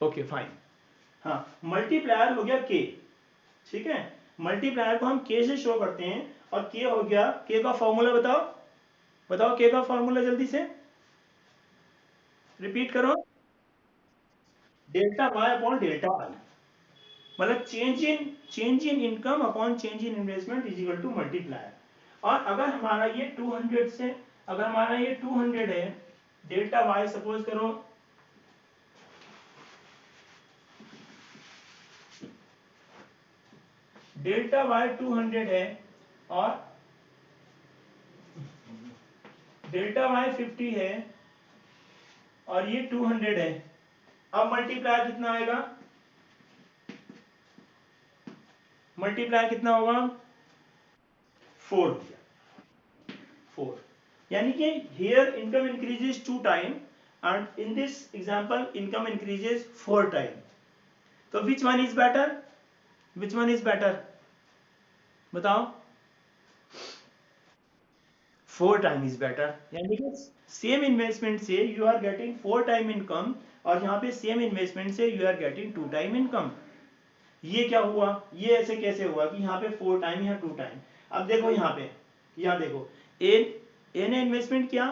Okay fine. हाँ, multiplier हो गया के, ठीक है, मल्टीप्लायर को हम के से शो करते हैं, और के हो गया, के का फॉर्मूला बताओ, बताओ के का फॉर्मूला जल्दी से रिपीट करो। Delta Y upon delta I, मतलब change in income upon change in investment is equal to multiplier. और अगर हमारा ये 200 से, अगर हमारा ये 200 है, डेल्टा वाई सपोज करो डेल्टा वाई 200 है, और डेल्टा वाई 50 है, और ये 200 है, अब मल्टीप्लायर कितना आएगा, मल्टीप्लायर कितना होगा, 4 दिया, 4, यानी कि here income increases 2 time and in this example income increases 4 time. तो which one is better, which one is better, बताओ। 4 टाइम इज बेटर, यानी कि सेम इन्वेस्टमेंट से you are getting 4 time income, और यहाँ पे सेम इन्वेस्टमेंट से you are getting 2 time income. ये क्या हुआ, ये ऐसे कैसे हुआ कि यहाँ पे 4 टाइम, यहाँ 2 टाइम। अब देखो यहाँ पे, यहाँ देखो, ए ने इन्वेस्टमेंट किया,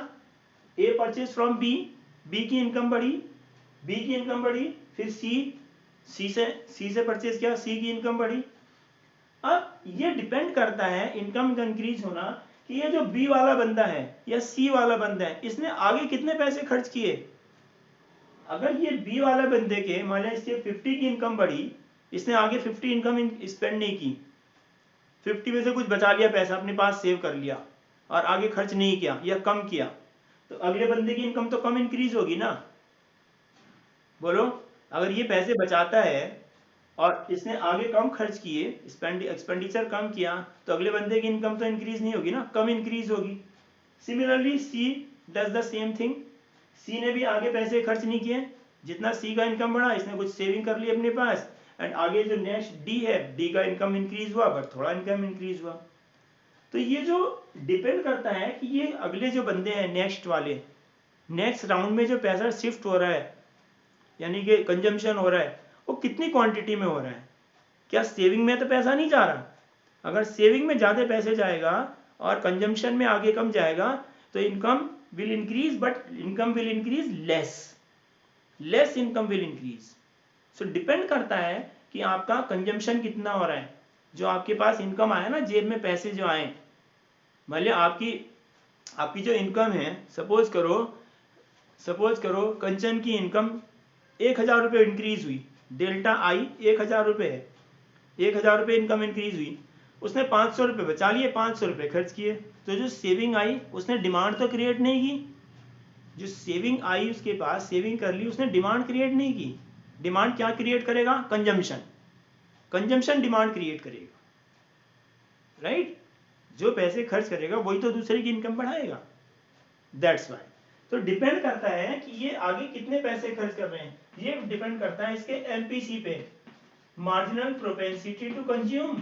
ए परचेज फ्रॉम बी, बी की इनकम बढ़ी, बी की इनकम बढ़ी, फिर सी से परचेज किया, सी की इनकम बढ़ी। अब ये डिपेंड करता है इनकम का इंक्रीज होना कि ये जो बी वाला बंदा है या सी वाला बंदा है, इसने आगे कितने पैसे खर्च किए। अगर ये बी वाला बंदे के मान लिया इसके 50 की इनकम बढ़ी, इसने आगे 50 इनकम स्पेंड नहीं की, 50 में से कुछ बचा लिया पैसा अपने पास सेव कर लिया, और आगे खर्च नहीं किया या कम किया, तो अगले बंदे की इनकम तो कम इंक्रीज होगी ना। बोलो, अगर ये पैसे बचाता है और इसने आगे कम खर्च किए, एक्सपेंडिचर कम किया, तो अगले बंदे की इनकम तो इंक्रीज नहीं होगी ना, कम इंक्रीज होगी। Similarly C does the same thing, C ने भी आगे पैसे खर्च नहीं किए, जितना सी का इनकम बढ़ा इसने कुछ सेविंग कर ली अपने पास, एंड आगे जो नेक्स्ट डी है, डी का इनकम इंक्रीज हुआ बट थोड़ा इनकम इंक्रीज हुआ। तो ये जो डिपेंड करता है कि ये अगले जो बंदे हैं नेक्स्ट वाले, नेक्स्ट राउंड में जो पैसा शिफ्ट हो रहा है, यानी कि कंजम्पशन हो रहा है, वो कितनी क्वांटिटी में हो रहा है। क्या सेविंग में तो पैसा नहीं जा रहा, अगर सेविंग में ज़्यादा पैसे जाएगा और कंजम्पशन में आगे कम जाएगा, तो income will increase, but income will increase less income will increase. So depend करता है कि आपका कंजम्पशन कितना हो रहा है, जो आपके पास इनकम आया ना, जेब में पैसे जो आए, मान लिया आपकी जो इनकम है, सपोज करो कंचन की इनकम 1000 रुपये इंक्रीज हुई, डेल्टा आई 1000 रुपये है, 1000 रुपये इनकम इंक्रीज हुई, उसने 500 रुपये बचा लिए, 500 रुपये खर्च किए, तो जो सेविंग आई उसने डिमांड तो क्रिएट नहीं की, जो सेविंग आई उसके पास, सेविंग कर ली उसने, डिमांड क्रिएट नहीं की। डिमांड क्या क्रिएट करेगा, कंजम्पशन डिमांड क्रिएट करेगा, राइट। जो पैसे खर्च करेगा वही तो दूसरे की इनकम बढ़ाएगा, दैट्स वाई। तो डिपेंड करता है कि ये आगे कितने पैसे खर्च कर रहे हैं, ये डिपेंड करता है इसके एमपीसी पे, marginal propensity to consume.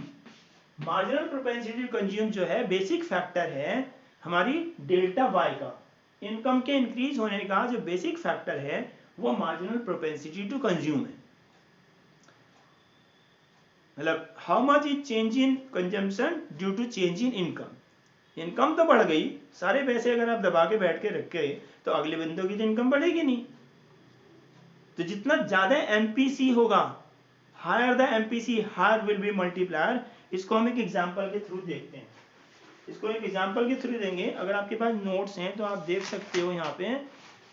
Marginal propensity to consume जो है बेसिक फैक्टर है हमारी डेल्टा वाई का, इनकम के इंक्रीज होने का जो बेसिक फैक्टर है वो मार्जिनल प्रोपेंसिटी टू कंज्यूम है, मतलब how much is change in consumption due to change in income. Income तो बढ़ गई, सारे पैसे अगर आप दबा के बैठ के रखे तो अगले बंदों की तो इनकम बढ़ेगी नहीं। तो जितना ज्यादा एमपीसी होगा, higher the MPC higher will be multiplier. इसको हम एक एग्जांपल के थ्रू देखते हैं, इसको एक एग्जांपल के थ्रू देंगे। अगर आपके पास नोट्स हैं तो आप देख सकते हो, यहाँ पे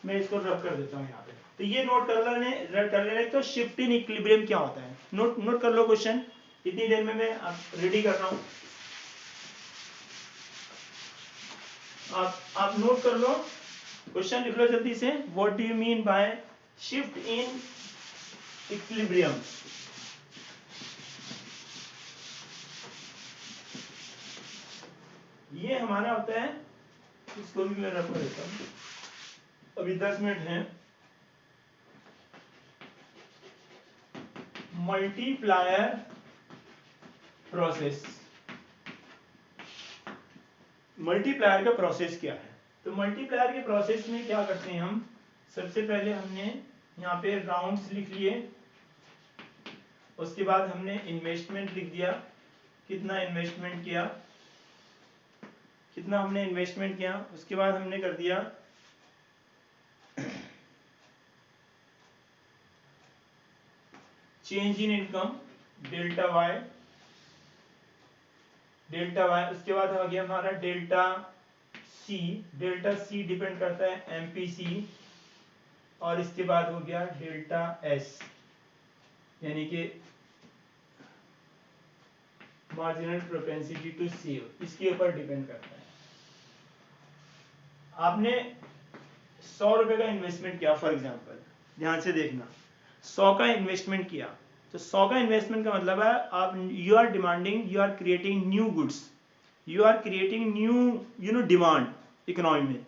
मैं इसको रब कर देता हूँ यहाँ पे, तो ये नोट कर लेने तो शिफ्ट इन इक्विलिब्रियम क्या होता है, नोट कर लो क्वेश्चन, इतनी देर में मैं रेडी कर रहा हूँ, आप नोट कर लो, क्वेश्चन लिख लो जल्दी से। What do you mean by shift in equilibrium. ये हमारा होता है, इसको भी मैं रब कर देता हूँ, अभी 10 मिनट हैं। मल्टीप्लायर प्रोसेस, मल्टीप्लायर का प्रोसेस क्या है। तो मल्टीप्लायर के प्रोसेस में क्या करते हैं हम, सबसे पहले हमने यहाँ पे राउंड्स लिख लिए, उसके बाद हमने इन्वेस्टमेंट लिख दिया, कितना इन्वेस्टमेंट किया, कितना हमने इन्वेस्टमेंट किया, उसके बाद हमने कर दिया change in income delta Y, delta Y, उसके बाद आ गया हमारा delta C, delta C depend करता है एमपीसी, और इसके बाद हो गया डेल्टा एस, यानी कि मार्जिनल प्रोपेंसिटी टू सेव, इसके ऊपर डिपेंड करता है। आपने 100 रुपए का इन्वेस्टमेंट किया फॉर एग्जांपल, ध्यान से देखना, 100 का इन्वेस्टमेंट किया, तो 100 का इन्वेस्टमेंट का मतलब है आप you are demanding, you are creating new goods, you are creating new demand economy में,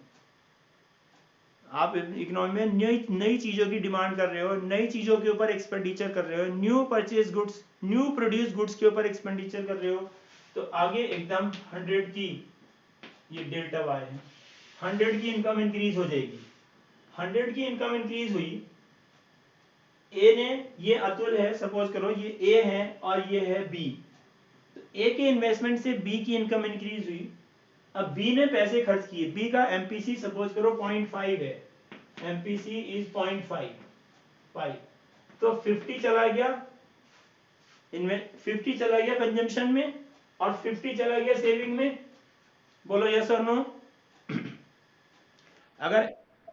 आप इकोनॉमी में नई नई चीजों की डिमांड कर रहे हो, नई चीजों के ऊपर एक्सपेंडिचर कर रहे हो, new purchase goods, new produce goods के ऊपर एक्सपेंडिचर कर रहे हो, तो आगे एकदम 100 की, ये डेल्टा वाई है, 100 की इनकम इंक्रीज हो जाएगी, 100 की इनकम इंक्रीज हुई, ए ने, ये अतुल है सपोज करो, ये ए है और ये है बी, तो ए के इन्वेस्टमेंट से बी की इनकम इंक्रीज हुई, अब बी ने पैसे खर्च किए, बी का एमपीसी सपोज करो 0.5 है, एमपीसी इज 0.5, तो 50 चला गया 50 चला गया कंजम्पशन में और 50 चला गया सेविंग में, बोलो यस और नो। अगर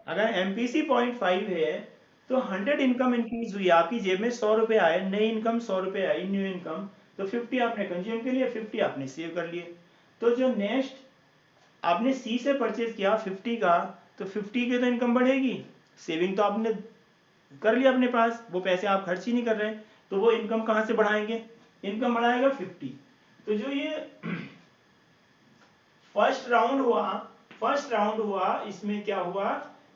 अगर एमपीसी 0.5 है तो 100 इनकम इंक्रीज हुई, आपकी जेब में 100 रुपए आए, नई इनकम 100 रुपए आई, न्यू इनकम, तो 50 आपने कंज्यूम के लिए, 50 आपने सेव कर लिए, तो जो नेक्स्ट आपने सी से परचेज किया 50 का, तो 50 की तो इनकम बढ़ेगी, सेविंग तो आपने कर लिया अपने पास, वो पैसे आप खर्च ही नहीं कर रहे, तो वो इनकम कहां से बढ़ाएंगे, इनकम बढ़ाएगा 50। तो जो ये फर्स्ट राउंड हुआ, इसमें क्या हुआ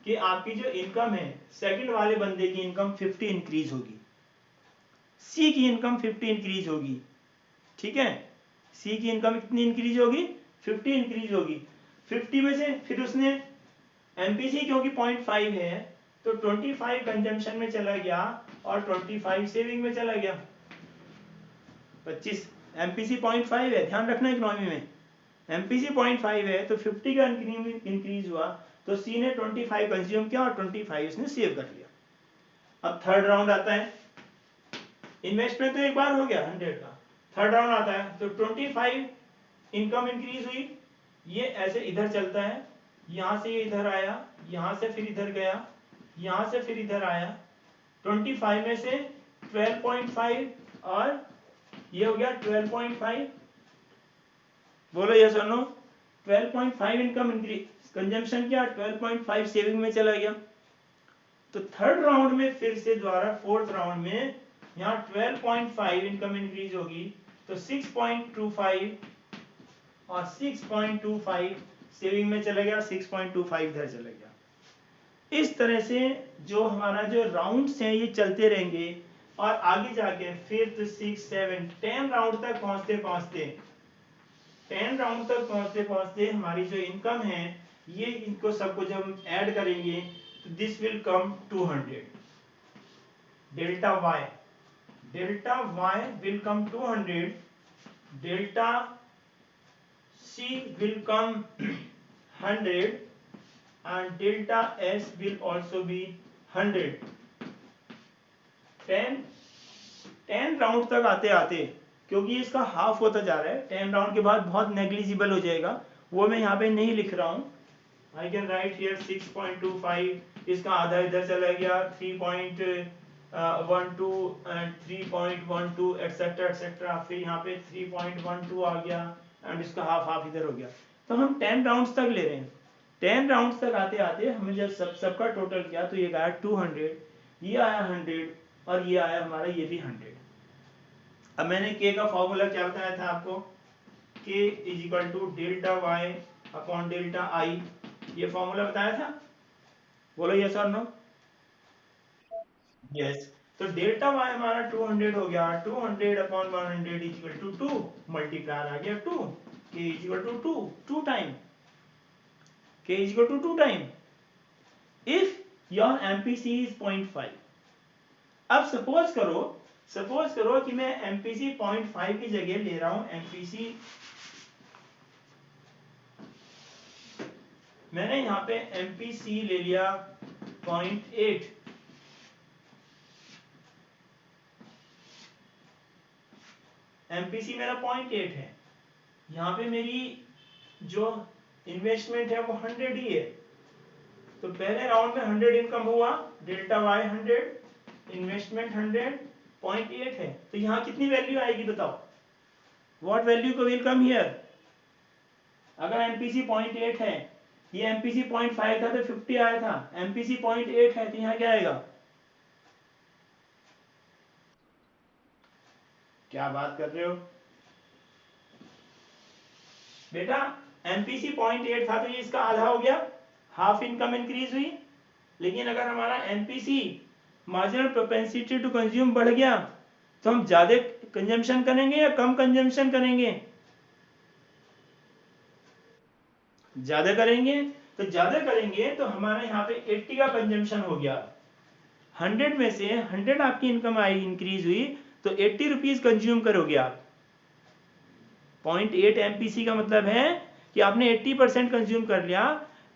कि आपकी जो इनकम है, सेकंड वाले बंदे की इनकम 50 इंक्रीज होगी, सी की इनकम 50 इंक्रीज होगी, ठीक है, सी की इनकम कितनी इंक्रीज होगी, 50 इंक्रीज होगी, 50 में से फिर उसने एमपीसी क्योंकि 0.5 है तो 25 कंजम्पशन में चला गया और 25 सेविंग में चला गया, 25, एमपीसी 0.5 है, ध्यान रखना इकोनॉमी में एमपीसी 0.5 है, तो 50 का इंक्रीज हुआ, तो सी ने 25 कंज्यूम किया और 25 उसने सेव कर लिया। अब थर्ड राउंड आता है, इन्वेस्टमेंट तो एक बार हो गया 100 का, थर्ड राउंड आता है तो 25 इनकम इंक्रीज हुई, ये ऐसे इधर चलता है, यहां से ये इधर आया, यहां से फिर इधर गया, यहां से फिर इधर आया, 25 में से 12.5 और ये हो गया 12.5, बोलो यस और नो, 12.5 इनकम इंक्रीज, कंजम्पशन किया, 12.5 सेविंग में चला गया, तो थर्ड राउंड में फिर से दोबारा फोर्थ राउंड में यहाँ 12.5 इनकम इंक्रीज होगी, तो 6.25 और 6.25 सेविंग में चला गया, 6.25 इधर चला गया। इस तरह से जो हमारा जो राउंड्स हैं ये चलते रहेंगे और आगे जाके फिफ्थ, 6, 7, 10 राउंड तक पहुंचते पहुंचते 10 राउंड तक पहुंचते पहुंचते हमारी जो इनकम है, ये इनको सबको जब हम ऐड करेंगे तो this will come 200, delta Y will come 200, delta c will come 100 and delta s will also be 100। 10 round तक आते आते, क्योंकि इसका हाफ होता जा रहा है, 10 राउंड के बाद बहुत नेग्लिजिबल हो जाएगा, वो मैं यहाँ पे नहीं लिख रहा हूँ, आई कैन राइट हियर 6.25, इसका आधा इधर चला गया, 3.12 एंड 3.12 एक्सेट्रा एक्सेट्रा, फिर यहाँ पे 3.12 आ गया एंड इसका हाफ हाफ इधर हो गया, तो हम 10 राउंड्स तक ले रहे हैं, 10 राउंड्स तक आते आते हमें जब सबका टोटल किया तो ये आया 200, ये आया 100 और ये आया हमारा ये भी 100। अब मैंने के का फॉर्मूला क्या बताया था आपको, K is equal to delta Y upon delta I, ये फॉर्मूला बताया था, बोलो यस और नो, यस। तो डेल्टा वाई हमारा 200 हो गया, 200 upon 100 is equal to 2, multiplier आ गया 2, K is equal to 2 time, K is equal to 2 time, if your MPC is 0.5, अब सपोज करो कि मैं एमपीसी 0.5 की जगह ले रहा हूं एमपीसी, मैंने यहां पे एमपीसी ले लिया 0.8, एमपीसी मेरा 0.8 है, यहां पे मेरी जो इन्वेस्टमेंट है वो 100 ही है, तो पहले राउंड में 100 इनकम हुआ, डेल्टा वाई 100, इन्वेस्टमेंट 100, 0.8 है, तो यहां कितनी वैल्यू आएगी बताओ, what value will come here. अगर एमपीसी 0.8 है, ये एमपीसी 0.5 था तो 50 आया था, एमपीसी 0.8 है तो यहां क्या आएगा, क्या बात कर रहे हो बेटा, एमपीसी 0.8 था तो ये इसका आधा हो गया, हाफ इनकम इंक्रीज हुई। लेकिन अगर हमारा MPC marginal propensity to consume बढ़ गया तो हम ज्यादा कंजम्पशन करेंगे या कम कंजम्पशन करेंगे, ज्यादा करेंगे, तो ज्यादा करेंगे तो हमारा यहाँ पे 80 का कंजम्पशन हो गया, 100 में से 100 आपकी इनकम आई इंक्रीज हुई तो 80 रुपीज कंज्यूम करोगे आप। 0.8 एमपीसी का मतलब है कि आपने 80% कंज्यूम कर लिया,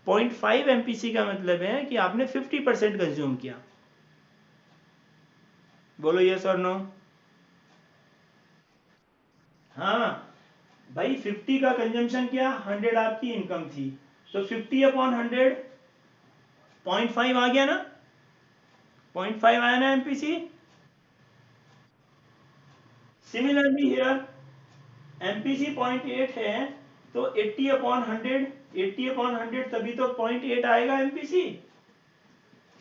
0.5 एमपीसी का मतलब है कि आपने 50% कंज्यूम किया। बोलो यस और नो। हाँ भाई 50 का कंजम्पशन किया, 100 आपकी इनकम थी, तो 50 अपॉन 100 0.5 आ गया ना, 0.5 आया ना एमपीसी। सिमिलरली हियर एमपीसी 0.8 है तो 80 अपॉन 100, 80 अपॉन 100 तभी तो 0.8 आएगा एमपीसी।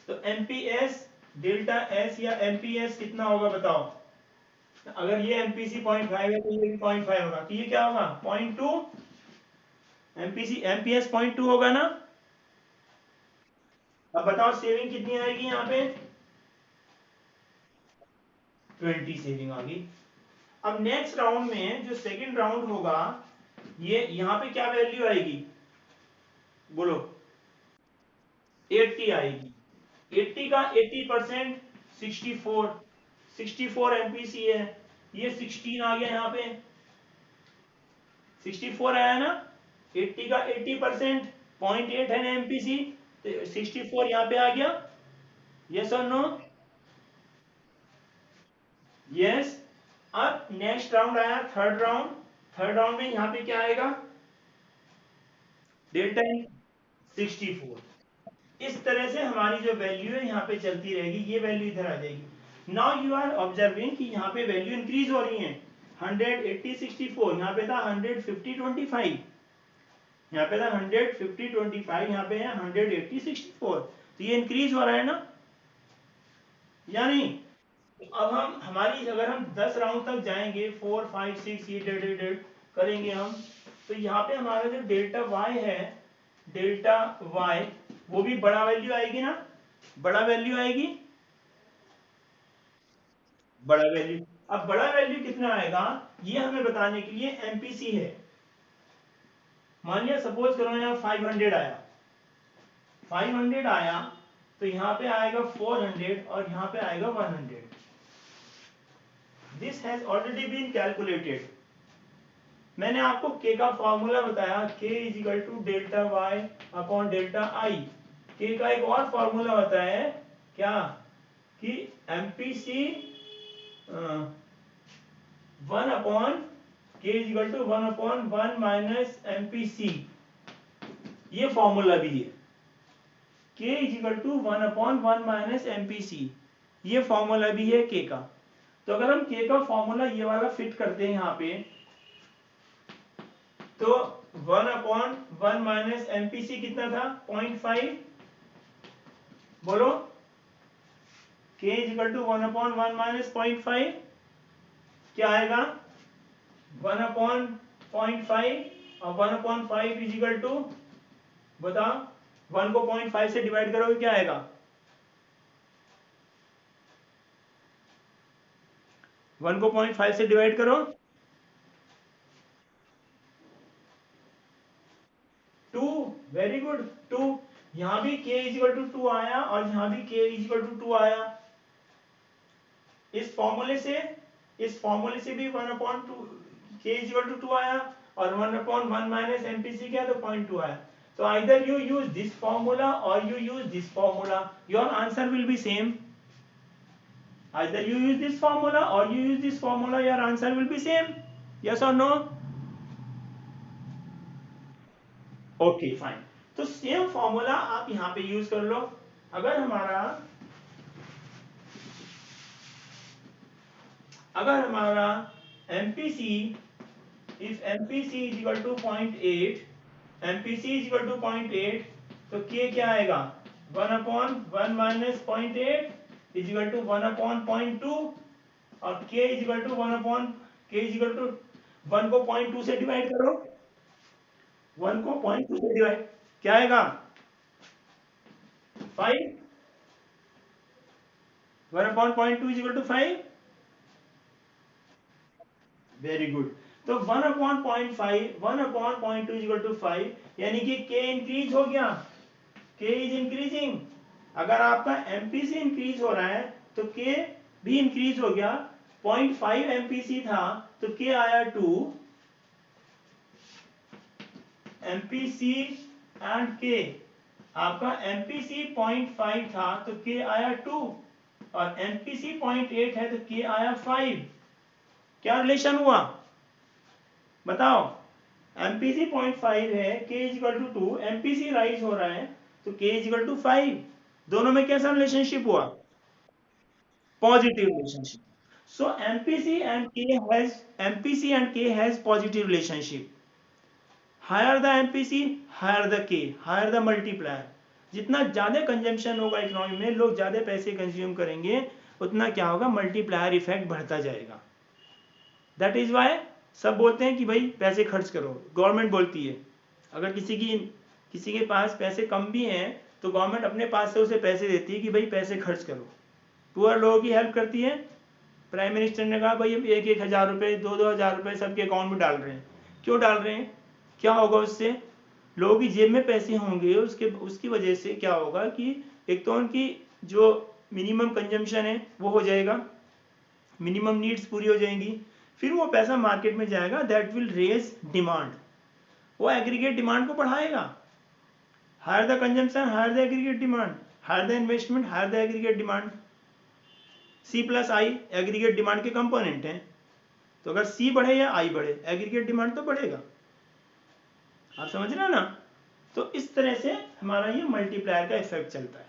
तो एमपीएस डेल्टा एस या एमपीएस कितना होगा बताओ, अगर ये एमपीसी 0.5 है तो ये भी 0.5 होगा, तो ये क्या होगा 0.2, एमपीसी एमपीएस 0.2 होगा ना। अब बताओ सेविंग कितनी आएगी यहाँ पे, 20 सेविंग आ गई। अब नेक्स्ट राउंड में जो सेकंड राउंड होगा, ये यहाँ पे क्या वैल्यू आएगी बोलो, 80 आएगी, 80 का 80% 64, 64 एमपीसी है, ये 16 आ गया यहाँ पे, 64 आया ना, 80 का 80% 0.8 है ना एमपीसी, तो 64 यहाँ पे आ गया, यस और नो, यस। अब नेक्स्ट राउंड आया थर्ड राउंड, थर्ड राउंड में यहाँ पे क्या आएगा, डेल्टा 64, इस तरह से हमारी जो वैल्यू है यहाँ पे चलती रहेगी, ये वैल्यू इधर आ जाएगी। नाउ यू आर ऑब्जर्विंग कि यहाँ पे वैल्यू इंक्रीज हो रही है, 100 80 64, यहाँ पे था 100 50 25, यहाँ पे था 100 50 25, यहाँ पे है 100 80 64, तो ये इंक्रीज हो रहा है ना या नहीं। तो अब हम हमारी अगर हम 10 राउंड तक जाएंगे, 4 5 6 ये डेड करेंगे हम, तो यहाँ पे हमारा जो डेल्टा वाई है, डेल्टा वाई वो भी बड़ा वैल्यू आएगी ना, बड़ा वैल्यू आएगी, बड़ा वैल्यू। अब बड़ा वैल्यू कितना आएगा ये हमें बताने के लिए एमपीसी है, मान लिया सपोज करो यहाँ 500 आया, 500 आया तो यहाँ पे आएगा 400 और यहाँ पे आएगा 100, this has already been calculated. मैंने आपको k का फॉर्मूला बताया, k is equal to delta Y upon delta I. k का एक और फॉर्मूला होता है क्या, कि MPC 1 upon k is equal to 1 upon 1 minus MPC, ये फॉर्मूला भी है, k is equal to 1 upon 1 minus MPC, ये फॉर्मूला भी है k का। तो अगर हम k का फॉर्मूला ये वाला फिट करते हैं यहाँ पे, तो 1 अपॉन 1 माइनस एमपीसी कितना था 0.5, बोलो k is equal to 1 upon 1 minus 0.5, क्या आएगा 1 अपॉन 0.5 और 1 अपॉन 5 इज इक्वल टू, बताओ 1 को 0.5 से डिवाइड करोगे क्या आएगा, 1 को 0.5 से डिवाइड करो 2, वेरी गुड 2, यहां भी k इज इक्वल टू 2 आया और यहां भी k इज इक्वल टू 2 आया, इस फॉर्मूले से भी 1/2 k इज इक्वल टू 2 आया, और 1/1 माइनस एमपीसी क्या, तो 0.2 आया. So either you use this formula or you use this formula, your answer will be same. Either you use this formula or you use this formula, your answer will be same. Yes or no? Okay, fine. तो same formula आप यहाँ पे use कर लो. अगर हमारा MPC, if MPC is equal to 0.8, MPC is equal to 0.8, तो K क्या आएगा, 1/1 minus 0.8 is equal to 1/0.2, और K is equal to 1 को 0.2 से डिवाइड करो, 1 को 0.2 से डिवाइड, क्या आएगा 5, 1/0.2 is equal to 5. Very good. तो 1/0.2 is equal to 5, यानी कि K इंक्रीज हो गया, K इज इंक्रीजिंग. अगर आपका MPC इंक्रीज हो रहा है तो K भी इंक्रीज हो गया. 0.5 MPC था तो K आया 2, MPC एंड K. आपका MPC 0.5 था तो K आया 2, और MPC 0.8 है तो K आया 5. क्या रिलेशन हुआ बताओ. MPC 0.5 है, K is equal to 2, MPC rise हो रहा है तो K इज इक्वल टू 5. दोनों में कैसा रिलेशनशिप हुआ, positive relationship. So MPC and K has positive relationship. Higher the MPC, higher the K, higher the multiplier. जितना ज्यादा कंजम्पशन होगा इकोनॉमी में, लोग ज्यादा पैसे कंज्यूम करेंगे, उतना क्या होगा, मल्टीप्लायर इफेक्ट बढ़ता जाएगा. दैट इज वाई सब बोलते हैं कि भाई पैसे खर्च करो. गवर्नमेंट बोलती है अगर किसी के पास पैसे कम भी हैं तो गवर्नमेंट अपने पास से उसे पैसे देती है कि भाई पैसे खर्च करो. पुअर लोगों की हेल्प करती है. प्राइम मिनिस्टर ने कहा भाई 1,000 रुपये 2,000 रुपये सबके अकाउंट में डाल रहे हैं. क्यों डाल रहे हैं, क्या होगा उससे, लोगों की जेब में पैसे होंगे, उसकी वजह से क्या होगा कि एक तो उनकी जो मिनिमम कंजम्पशन है वो हो जाएगा, मिनिमम नीड्स पूरी हो जाएंगी. फिर वो पैसा मार्केट में जाएगा, दैट विल रेज डिमांड, वो एग्रीगेट डिमांड को बढ़ाएगा. Higher the consumption higher the aggregate demand, higher the investment higher the aggregate demand. C+I aggregate demand के कंपोनेंट हैं. तो अगर C बढ़े या I बढ़े, एग्रीगेट डिमांड तो बढ़ेगा. आप समझ रहे हैं ना. तो इस तरह से हमारा ये मल्टीप्लायर का इफेक्ट चलता है.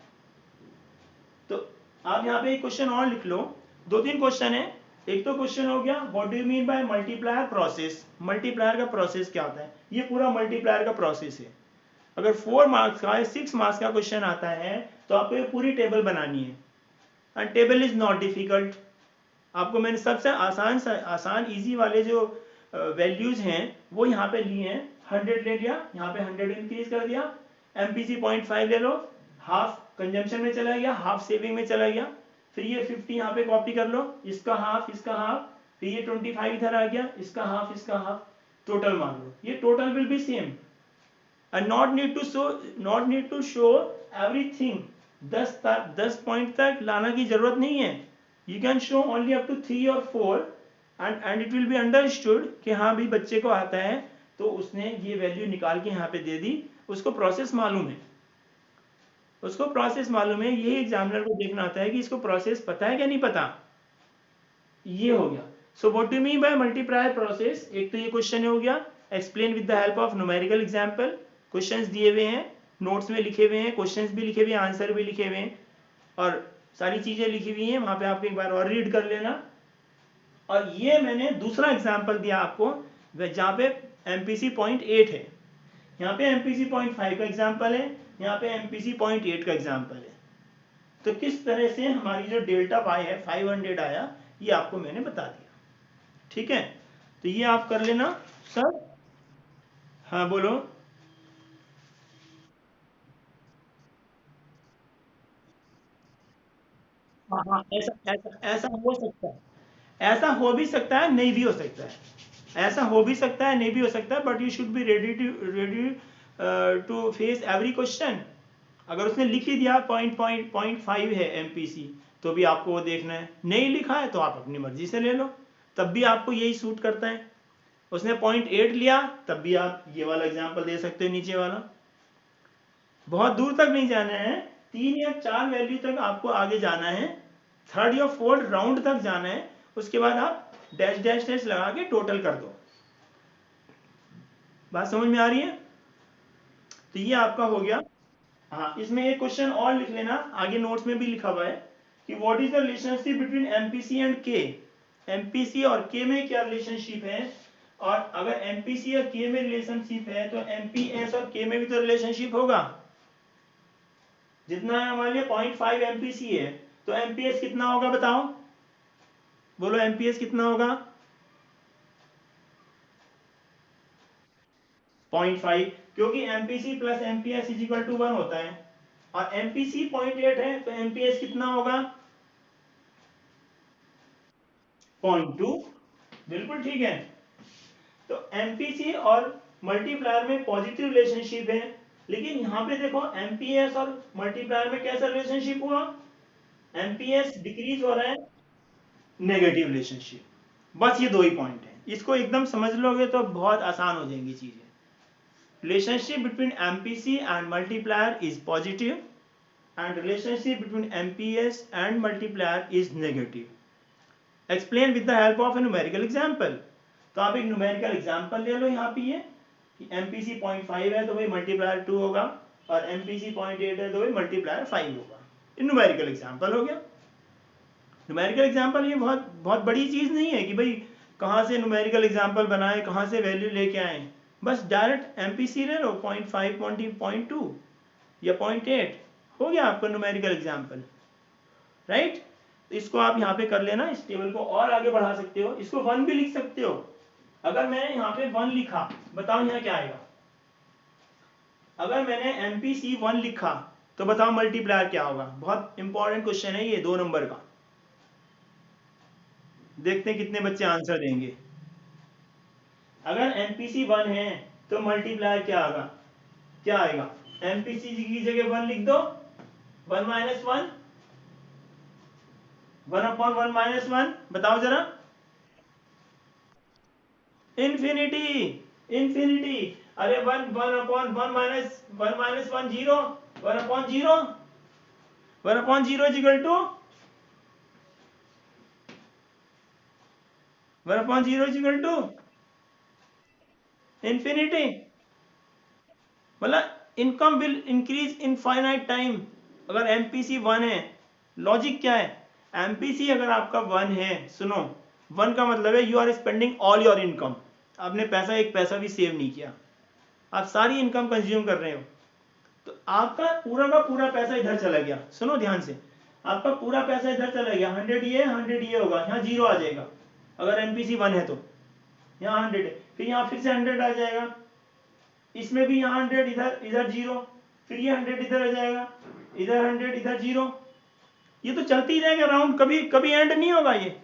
तो आप यहाँ पे एक क्वेश्चन और लिख लो, 2-3 क्वेश्चन है. एक तो क्वेश्चन हो गया what do you mean by multiplier process. Multiplier का प्रोसेस क्या होता है, ये पूरा मल्टीप्लायर का प्रोसेस है. अगर 4 मार्क्स का 6 मार्क्स का क्वेश्चन आता है तो आपको ये पूरी टेबल बनानी है. And table is not difficult. आपको मैंने सबसे आसान इजी वाले जो वैल्यूज हैं वो यहाँ पे लिए हैं. 100 ले लिया, यहाँ पे 100 इंक्रीज कर दिया. MPC 0.5 ले लो, हाफ कंजम्पशन में चला गया, हाफ सेविंग में चला गया. फिर ये 50 यहाँ पे कॉपी कर लो, इसका हाफ इसका हाफ, फिर ये 25 इधर आ गया, इसका हाफ इसका हाफ, टोटल मान लो. ये total will be same and not need to show everything. 10 point तक लाना की जरूरत नहीं है. You can show only up to 3 और 4 and it will be understood कि हाँ भी बच्चे को आता है तो उसने ये वैल्यू निकाल के यहाँ पे दे दी. उसको प्रोसेस मालूम है, यही एग्जामिनर को देखना आता है कि इसको प्रोसेस पता है क्या नहीं पता. ये हो गया. So what do mean by multiplier process. एक तो ये क्वेश्चन हो गया, explain with the help of numerical example. Questions दिए हुए हैं, नोट्स में लिखे हुए हैं, क्वेश्चंस भी लिखे हुए हैं, आंसर भी लिखे हुए हैं, और सारी चीजें लिखी हुई हैं. वहां पे आप एक बार और रीड कर लेना. और ये मैंने दूसरा एग्जाम्पल दिया आपको जहाँ पे MPC 0.8 है, यहाँ पे MPC 0.5 का एग्जाम्पल है, यहाँ पे MPC 0.8 का एग्जाम्पल है. तो किस तरह से हमारी जो डेल्टा पाई है 500 आया, ये आपको मैंने बता दिया. ठीक है, तो ये आप कर लेना सर. हाँ बोलो. हाँ, ऐसा हो सकता है, ऐसा हो भी सकता है, नहीं भी हो सकता है. ऐसा हो भी सकता है, नहीं भी हो सकता है, but you should be ready to face every question. अगर उसने लिख ही दिया 0.5 है MPC, तो भी आपको वो देखना है, नहीं लिखा है तो आप अपनी मर्जी से ले लो, तब भी आपको यही सूट करता है। उसने 0.8 लिया तब भी आप ये वाला एग्जाम्पल दे सकते हो, नीचे वाला। बहुत दूर तक नहीं जाना है, 3 या 4 वैल्यू तक आपको आगे जाना है, थर्ड या फोर्थ राउंड तक जाना है, उसके बाद आप डैश डैश डैश लगा के टोटल कर दो। बात समझ में आ रही है? तो ये आपका हो गया। हाँ, इसमें एक क्वेश्चन और लिख लेना, आगे नोट्स में भी लिखा हुआ है कि what is the relationship between MPC and के। एमपीसी और के में क्या रिलेशनशिप है, और अगर एमपीसी और के में रिलेशनशिप है तो एमपीएस और के में भी तो रिलेशनशिप होगा। जितना है हमारे लिए 0.5 एमपीसी है, तो एमपीएस कितना होगा बताओ, बोलो एमपीएस कितना होगा? 0.5, क्योंकि MPC plus MPS is equal to 1 होता है, और एमपीसी 0.8 है तो एमपीएस कितना होगा? 0.2। बिल्कुल ठीक है। तो एमपीसी और मल्टीप्लायर में पॉजिटिव रिलेशनशिप है, लेकिन यहां पे देखो एमपीएस और मल्टीप्लायर में कैसा रिलेशनशिप हुआ, एमपीएस डिक्रीज हो रहा है, नेगेटिव रिलेशनशिप। बस ये दो ही पॉइंट है, इसको एकदम समझ लोगे तो बहुत आसान हो जाएंगी चीजें। Relationship between MPC and multiplier is positive and relationship between MPS and multiplier is negative. Explain with the help of a numerical example. तो आप एक न्यूमेरिकल एग्जाम्पल ले लो यहाँ पे, ये कि MPC 0.5 है तो भाई मल्टीप्लायर 2 होगा, और MPC 0.8 है तो भाई मल्टीप्लायर 5 होगा। ये न्यूमेरिकल एग्जाम्पल हो गया। न्यूमेरिकल एग्जाम्पल ये बहुत बहुत बड़ी चीज नहीं है कि भाई कहाँ से न्यूमेरिकल एग्जाम्पल बनाए, कहाँ से वैल्यू लेके आए, बस डायरेक्ट MPC ले लो 0.5, 0.2 या 0.8, हो गया आपका न्यूमेरिकल एग्जाम्पल, राइट। तो इसको आप यहाँ पे कर लेना, इस टेबल को और आगे बढ़ा सकते हो, इसको 1 भी लिख सकते हो। अगर मैंने यहाँ पे 1 लिखा, बताओ यहाँ क्या आएगा? अगर मैंने MPC 1 लिखा तो बताओ मल्टीप्लायर क्या होगा? बहुत इंपॉर्टेंट क्वेश्चन है ये, 2 नंबर का। देखते हैं कितने बच्चे आंसर देंगे। अगर MPC 1 है तो मल्टीप्लायर क्या आएगा? क्या आएगा? MPC की जगह 1 लिख दो, 1 माइनस 1, 1/1 माइनस 1, बताओ जरा। Infinity, infinity. अरे 1/1 minus 1 zero, 1/0, 1/0 is equal to 1/0 is equal to infinity. मतलब income will increase in finite time. अगर एमपीसी 1 है, लॉजिक क्या है, एमपीसी अगर आपका 1 है, सुनो, 1 का मतलब है you are spending all your income. आपने पैसा, एक पैसा भी सेव नहीं किया, आप सारी इनकम कंज्यूम कर रहे हो, तो आपका पूरा का पूरा पैसा इधर चला गया। सुनो ध्यान से, आपका पूरा पैसा इधर चला गया, 100 ये 100 ये होगा, यहाँ 0 आ जाएगा। अगर एमपीसी 1 है तो यहाँ 100 है, फिर यहाँ फिर से 100 आ जाएगा, इसमें भी यहाँ 100, इधर इधर 0, फिर ये 100 इधर आ जाएगा, इधर 100 इधर 0। ये तो चलते ही रहेगा राउंड, कभी कभी एंड नहीं होगा ये।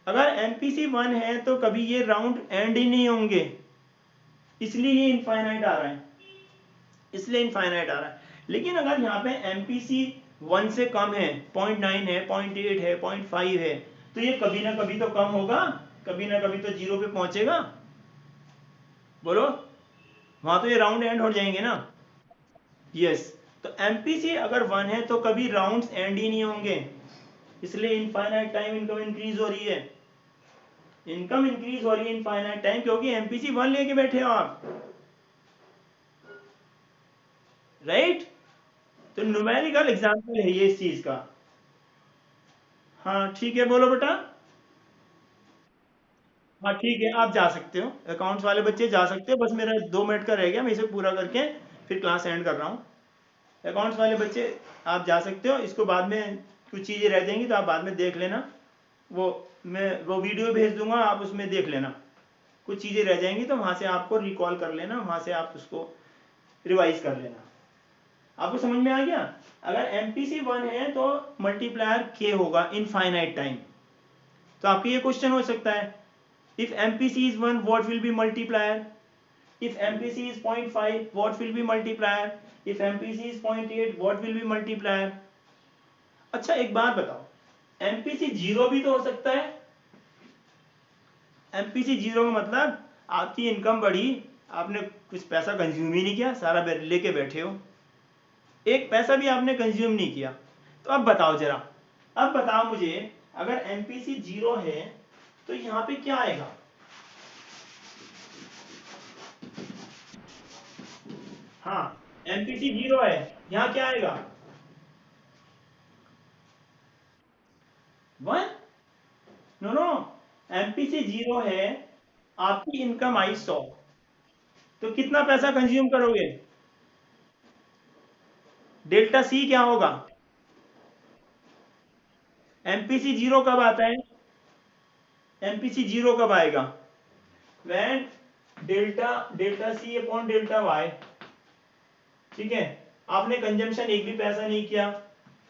अगर एमपीसी 1 है तो कभी ये राउंड एंड ही नहीं होंगे, इसलिए ये इनफाइनाइट आ रहा है, इसलिए इनफाइनाइट आ रहा है। लेकिन अगर यहाँ पे एमपीसी 1 से कम है, 0.9 है, 0.8 है, 0.5 है, तो ये कभी ना कभी तो कम होगा, कभी ना कभी तो 0 पे पहुंचेगा। बोलो, वहां तो ये राउंड एंड हो जाएंगे ना। यस, तो एमपीसी अगर 1 है तो कभी राउंड्स एंड ही नहीं होंगे, इसलिए इनफाइनाइट टाइम इनकम इंक्रीज हो रही है, इनकम इंक्रीज हो रही है इनफाइनाइट टाइम, क्योंकि एमपीसी 1 लेके बैठे हो आप, राइट। तो न्यूमेरिकल एग्जांपल है ये इस चीज का। हाँ ठीक है, बोलो बेटा। हाँ ठीक है, आप जा सकते हो, अकाउंट्स वाले बच्चे जा सकते हो, बस मेरा 2 मिनट का रह गया, मैं इसे पूरा करके फिर क्लास एंड कर रहा हूँ। अकाउंट्स वाले बच्चे आप जा सकते हो, इसको बाद में कुछ चीज़ें रह जाएंगी तो आप बाद में देख लेना, वो मैं वो वीडियो भेज दूंगा, आप उसमें देख लेना, कुछ चीज़ें रह जाएंगी तो वहाँ से आपको रिकॉल कर लेना, वहाँ से आप उसको रिवाइज कर लेना। आपको समझ में आ गया? अगर MPC 1 है तो मल्टीप्लायर के होगा इनफाइनाइट टाइम। तो आपके ये क्वेश्चन हो सकता है, if MPC is 1 what will be multiplier, if MPC is 0.5 what will be multiplier, if MPC is 0.8 what will be multiplier। अच्छा एक बात बताओ, एमपीसी जीरो भी तो हो सकता है। एमपीसी जीरो का मतलब आपकी इनकम बढ़ी, आपने कुछ पैसा कंज्यूम ही नहीं किया, सारा लेके बैठे हो, एक पैसा भी आपने कंज्यूम नहीं किया। तो अब बताओ जरा, अब बताओ मुझे, अगर एमपीसी जीरो है तो यहाँ पे क्या आएगा? हाँ, एमपीसी जीरो है, यहाँ क्या आएगा? 1? नो नो, एमपीसी जीरो है, आपकी इनकम आई 100, तो कितना पैसा कंज्यूम करोगे? डेल्टा सी क्या होगा? एमपीसी जीरो कब आता है? एमपीसी जीरो कब आएगा? When delta delta C upon delta Y. ठीक है, आपने कंजम्पशन एक भी पैसा नहीं किया,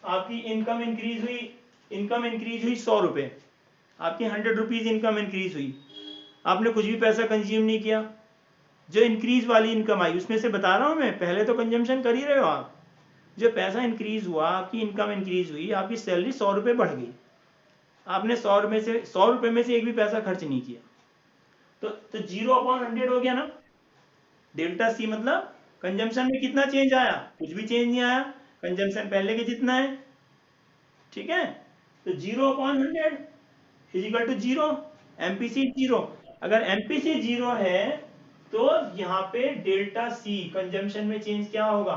आपकी इनकम इंक्रीज हुई, इनकम इंक्रीज हुई 100 रुपए, आपकी 100 रुपीज इनकम इंक्रीज हुई, आपने कुछ भी पैसा कंज्यूम नहीं किया, जो इंक्रीज वाली इनकम आई उसमें से बता रहा हूं मैं, पहले तो कंजम्पशन कर ही रहे हो आप, जो पैसा इंक्रीज हुआ, आपकी इनकम इंक्रीज हुई, आपकी सैलरी 100 रुपए बढ़ गई, आपने 100 रुपए में से एक भी पैसा खर्च नहीं किया, तो 0/100 हो गया ना। डेल्टा सी मतलब कंजम्पशन में कितना चेंज आया? कुछ भी चेंज नहीं आया, कंजम्पशन पहले के जितना है। ठीक है, तो 0/100 is equal to zero, MPC zero. अगर एमपीसी जीरो है तो यहाँ पे डेल्टा सी कंजम्पशन में चेंज क्या होगा?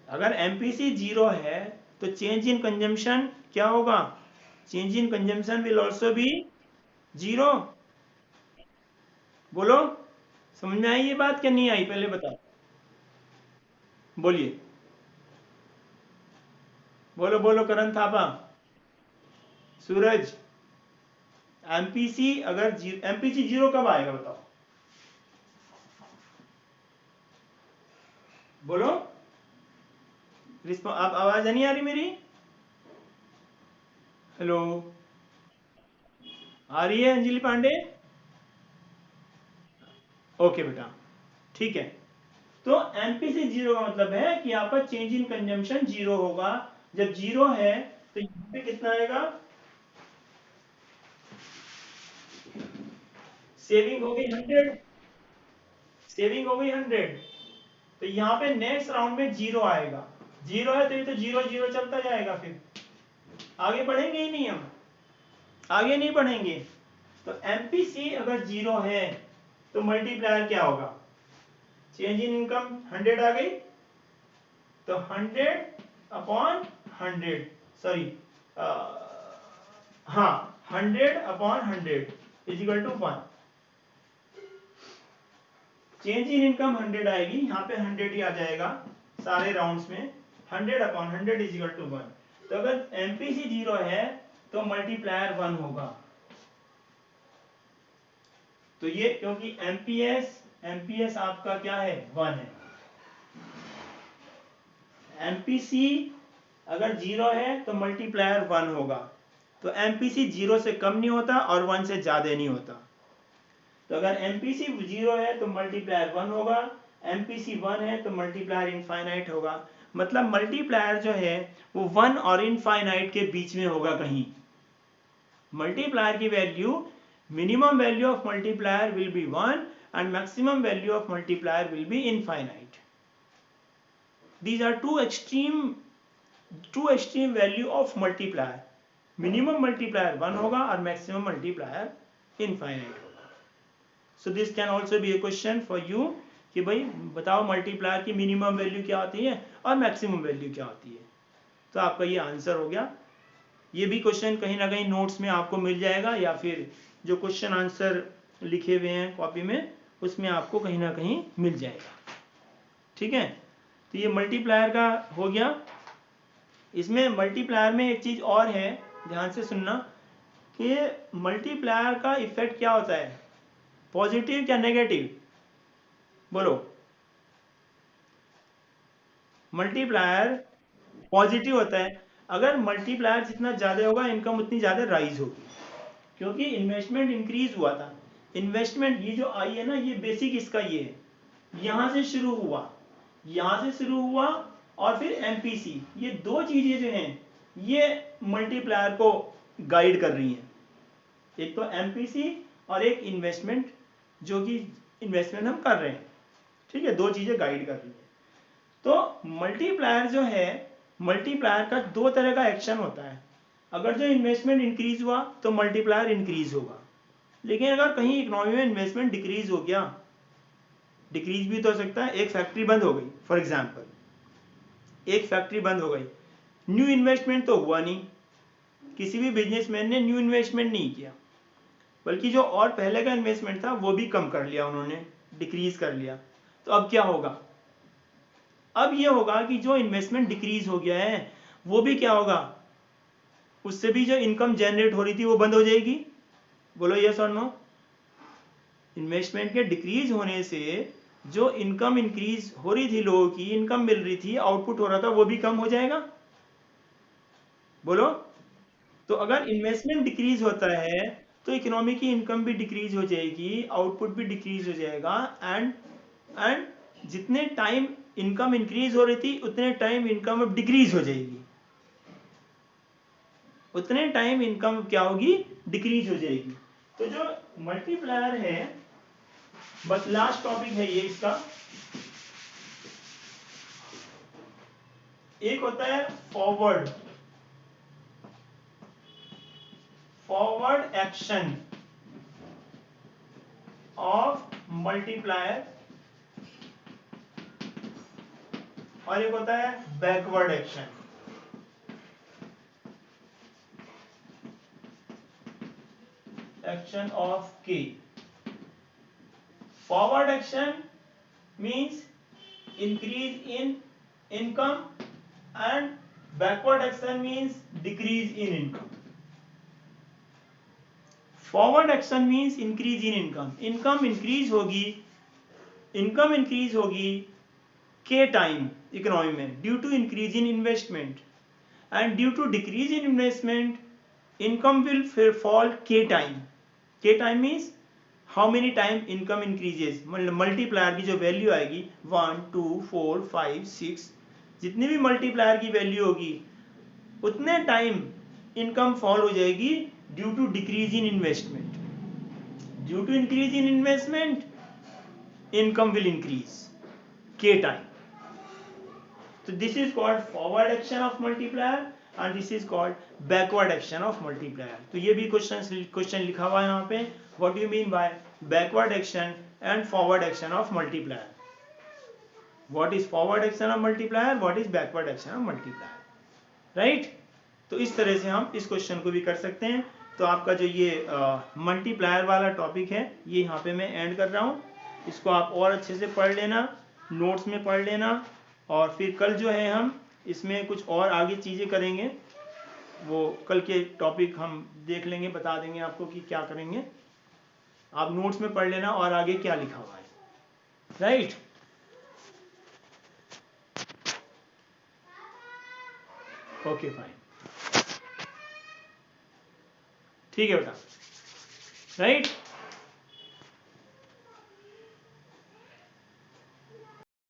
अगर एमपीसी जीरो है तो चेंज इन कंजम्पशन क्या होगा? Change in consumption will also be zero. बोलो, समझ में आई ये बात क्या नहीं आई, पहले बताओ, बोलिए, बोलो बोलो करण थापा, सूरज। एमपीसी अगर एमपीसी जीरो कब आएगा बताओ, बोलो। अब आवाज नहीं आ रही मेरी? हेलो, आ रही है अंजलि पांडे? ओके बेटा, ठीक है। तो एमपीसी जीरो का मतलब है कि आपका चेंज इन कंजम्पशन जीरो होगा। जब जीरो है तो यहाँ पे कितना आएगा? सेविंग हो गई 100, सेविंग हो गई 100, तो यहाँ पे नेक्स्ट राउंड में जीरो आएगा। जीरो है तो ये तो जीरो जीरो चलता जाएगा, फिर आगे बढ़ेंगे ही नहीं, हम आगे नहीं बढ़ेंगे। तो एमपीसी अगर जीरो है तो मल्टीप्लायर क्या होगा? चेंज इन इनकम 100 आ गई, तो 100/100, सॉरी, हाँ, 100/100 is equal to 1। Change in income 100 आएगी, यहाँ पे 100 ही आ जाएगा सारे राउंड्स में, 100/100 इज इक्वल टू 1। तो अगर एमपीसी जीरो है तो मल्टीप्लायर 1 होगा। तो ये क्योंकि एमपीएस एमपीएस आपका क्या है? 1 है। एमपीसी अगर जीरो है तो मल्टीप्लायर 1 होगा, तो एमपीसी जीरो से कम नहीं होता और 1 से ज्यादा नहीं होता। तो अगर एमपीसी जीरो है तो मल्टीप्लायर 1 होगा, एमपीसी 1 है तो मल्टीप्लायर इनफाइनाइट होगा। मतलब मल्टीप्लायर जो है वो 1 और इनफाइनाइट के बीच में होगा कहीं। मल्टीप्लायर की value, minimum value of multiplier will be 1 and maximum value of multiplier will be infinite. These are two extreme value of multiplier. Minimum multiplier 1 होगा और maximum multiplier infinite होगा. So this can also be a question for you कि भाई बताओ multiplier की minimum value क्या होती है और मैक्सिमम वैल्यू क्या होती है। तो आपका ये आंसर हो गया। ये भी क्वेश्चन कहीं ना कहीं नोट्स में आपको मिल जाएगा, या फिर जो क्वेश्चन आंसर लिखे हुए हैं कॉपी में उसमें आपको कहीं ना कहीं मिल जाएगा। ठीक है, तो ये मल्टीप्लायर का हो गया। इसमें मल्टीप्लायर में एक चीज और है, ध्यान से सुनना, कि मल्टीप्लायर का इफेक्ट क्या होता है, पॉजिटिव क्या नेगेटिव? बोलो। मल्टीप्लायर पॉजिटिव होता है। अगर मल्टीप्लायर जितना ज्यादा होगा इनकम उतनी ज्यादा राइज होगी, क्योंकि इन्वेस्टमेंट इंक्रीज हुआ था। इन्वेस्टमेंट ये जो आई है ना, ये बेसिक इसका ये है, यहां से शुरू हुआ, यहां से शुरू हुआ और फिर एमपीसी, ये दो चीजें जो हैं ये मल्टीप्लायर को गाइड कर रही हैं। एक तो एमपीसी और एक इन्वेस्टमेंट, जो कि इन्वेस्टमेंट हम कर रहे हैं, ठीक है, दो चीजें गाइड कर रही हैं। तो मल्टीप्लायर जो है, मल्टीप्लायर का दो तरह का एक्शन होता है। अगर जो इन्वेस्टमेंट इंक्रीज हुआ तो मल्टीप्लायर इंक्रीज होगा, लेकिन अगर कहीं इकोनॉमी में इन्वेस्टमेंट डिक्रीज हो गया, डिक्रीज भी तो हो सकता है, एक फैक्ट्री बंद हो गई फॉर एग्जांपल, एक फैक्ट्री बंद हो गई, न्यू इन्वेस्टमेंट तो हुआ नहीं, किसी भी बिजनेसमैन ने न्यू इन्वेस्टमेंट नहीं किया, बल्कि जो और पहले का इन्वेस्टमेंट था वो भी कम कर लिया उन्होंने, डिक्रीज कर लिया। तो अब क्या होगा? अब ये होगा कि जो इन्वेस्टमेंट डिक्रीज हो गया है वो भी क्या होगा, उससे भी जो इनकम जनरेट हो रही थी वो बंद हो जाएगी। बोलो यस और नो? इन्वेस्टमेंट के डिक्रीज होने से जो इनकम इंक्रीज हो रही थी, लोगों की इनकम मिल रही थी, आउटपुट हो रहा था, वो भी कम हो जाएगा। बोलो। तो अगर इन्वेस्टमेंट डिक्रीज होता है तो इकोनॉमी की इनकम भी डिक्रीज हो जाएगी, आउटपुट भी डिक्रीज हो जाएगा, एंड जितने टाइम इनकम इंक्रीज हो रही थी उतने टाइम इनकम अब डिक्रीज हो जाएगी, उतने टाइम इनकम क्या होगी, डिक्रीज हो जाएगी। तो जो मल्टीप्लायर है, बस लास्ट टॉपिक है ये इसका, एक होता है forward, forward action of multiplier, और एक होता है backward action. Action of K. Forward action means increase in income and backward action means decrease in income. Forward action means increase in income, income increase होगी, income increase होगी K time economy में due to increase in investment, and due to decrease in investment income will fall K time. K time means how many time income increases, multiplier की जो value आएगी 1 2 4 5 6, जितनी भी multiplier की value होगी उतने time income fall हो जाएगी due to decrease in investment, due to increase in investment income will increase K time. So this is called forward action of multiplier and this is called backward action of multiplier. तो ये भी question लिखा हुआ है यहाँ पे, what do you mean by backward action and forward action of multiplier? What is forward action of multiplier? What is backward action of multiplier? Right? तो इस तरह से हम इस क्वेश्चन को भी कर सकते हैं। तो आपका जो ये मल्टीप्लायर वाला टॉपिक है ये यहाँ पे मैं एंड कर रहा हूँ, इसको आप और अच्छे से पढ़ लेना, नोट्स में पढ़ लेना, और फिर कल जो है हम इसमें कुछ और आगे चीज़ें करेंगे, वो कल के टॉपिक हम देख लेंगे, बता देंगे आपको कि क्या करेंगे। आप नोट्स में पढ़ लेना और आगे क्या लिखा हुआ है, राइट? ओके फाइन, ठीक है बेटा, राइट?